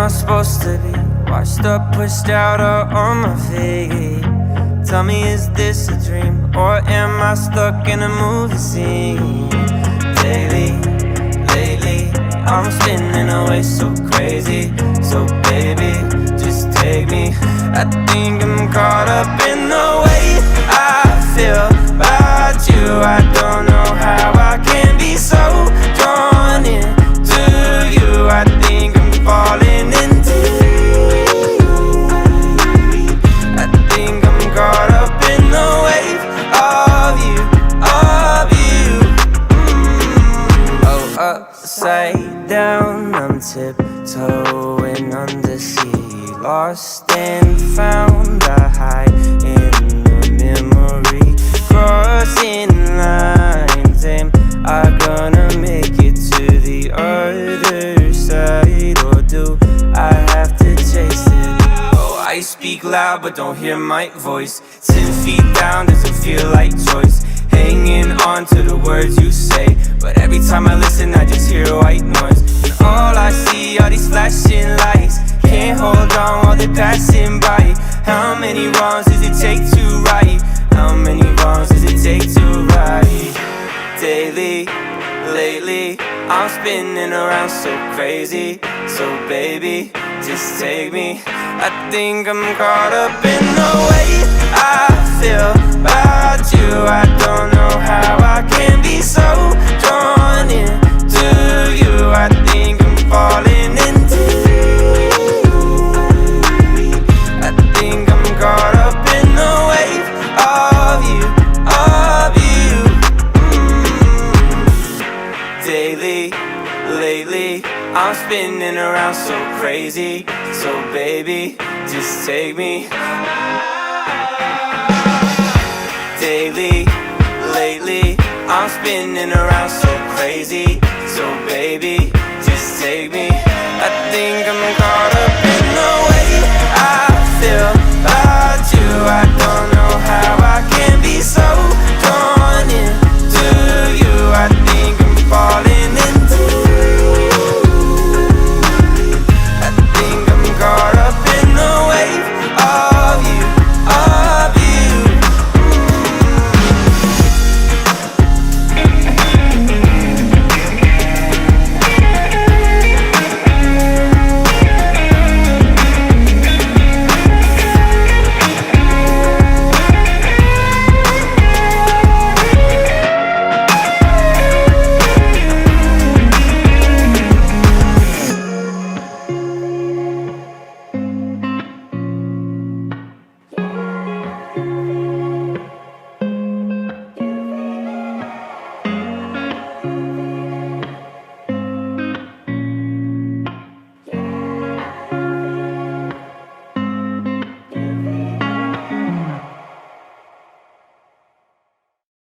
I supposed to be? Washed up, pushed out, or on my feet? Tell me, is this a dream, or am I stuck in a movie scene? Daily, lately, I'm spinning away so crazy. So baby, just take me. I think I'm caught up in the way I feel about you. I don't know how I can be so drawn in to you. I think I'm falling in deep. I think I'm caught up in the wave of you, of you. Oh, upside down, I'm tiptoeing undersea. Lost and found, I hide in the memory. Crossing lines, am I gonna make it to the other side, or do I have to chase it? Oh, I speak loud but don't hear my voice. 10 feet down, doesn't feel like choice. Hanging on to the words you say, but every time I listen I just hear white noise. And all I see are these flashing lights. Can't hold on while they're passing by. How many wrongs does it take to right? How many wrongs does it take to right? Daily, lately, I'm spinning around so crazy. So baby, just take me. I think I'm caught up in the way I feel about you. I don't know how I can be so drawn in to you. I think I'm falling in deep. I think I'm caught up in the wave of you, of you. Daily, lately, I'm spinning around so crazy. So baby, just take me. Daily, lately, I'm spinning around so crazy. So baby, just take me.